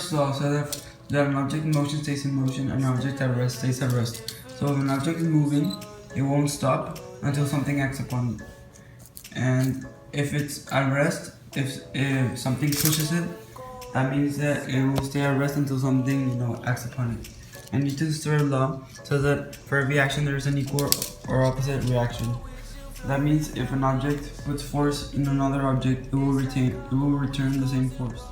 first law says that an object in motion stays in motion and an object at rest stays at rest. So if an object is moving, it won't stop until something acts upon it. And if it's at rest, if something pushes it, that means that it will stay at rest until something, acts upon it. And Newton's third law says that for every action there is an equal or opposite reaction. That means if an object puts force in another object, it will return the same force.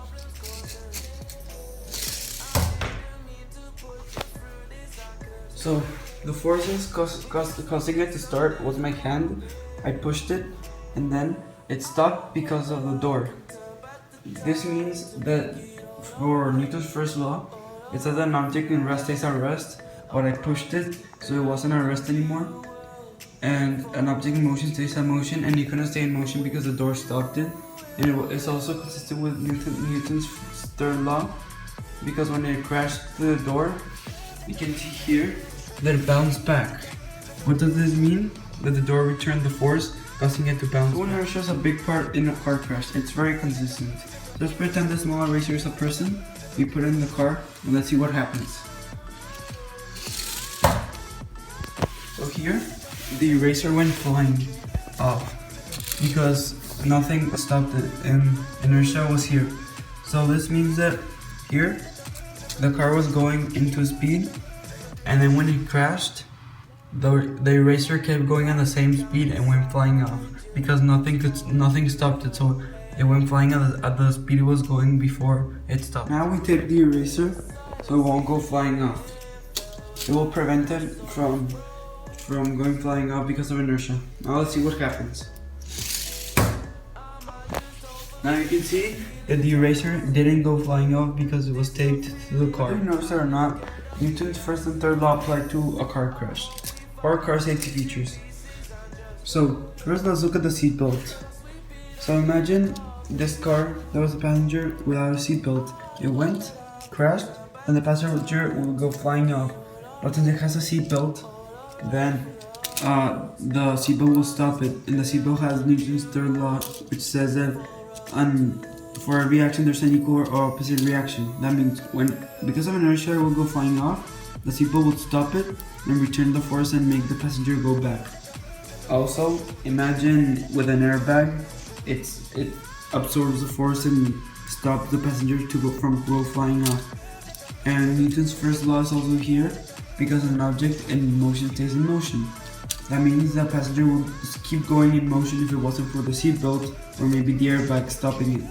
So the forces causing it to start was my hand. I pushed it, and then it stopped because of the door. This means that for Newton's first law, it says that an object in rest stays at rest, but I pushed it, so it wasn't at rest anymore. And an object in motion stays in motion, and you couldn't stay in motion because the door stopped it. And it's also consistent with Newton's third law, because when it crashed through the door, you can see here that it bounced back. What does this mean? That the door returned the force, causing it to bounce back. Inertia is a big part in a car crash. It's very consistent. Let's pretend the small eraser is a person. We put it in the car, and let's see what happens. So here, the eraser went flying off because nothing stopped it, and inertia was here. So this means that here, the car was going into speed, and then when it crashed, the eraser kept going at the same speed and went flying off because nothing stopped it. So it went flying at the speed it was going before it stopped. Now we take the eraser so it won't go flying off. It will prevent it from going flying off because of inertia. Now let's see what happens. Now you can see that the eraser didn't go flying off because it was taped to the car. Whether you notice it or not, Newton's first and third law apply to a car crash or car safety features. So first let's look at the seatbelt. So imagine this car, there was a passenger without a seatbelt. It went, crashed, and the passenger will go flying off. But since it has a seatbelt, then the seatbelt will stop it. And the seatbelt has Newton's third law, which says that for every action there's an equal or opposite reaction. That means because of inertia it will go flying off, the seatbelt will stop it and return the force and make the passenger go back. Also, imagine with an airbag, it absorbs the force and stops the passenger from flying off. And Newton's first law is also here because an object in motion stays in motion. That means the passenger would keep going in motion if it wasn't for the seatbelt or maybe the airbag stopping it.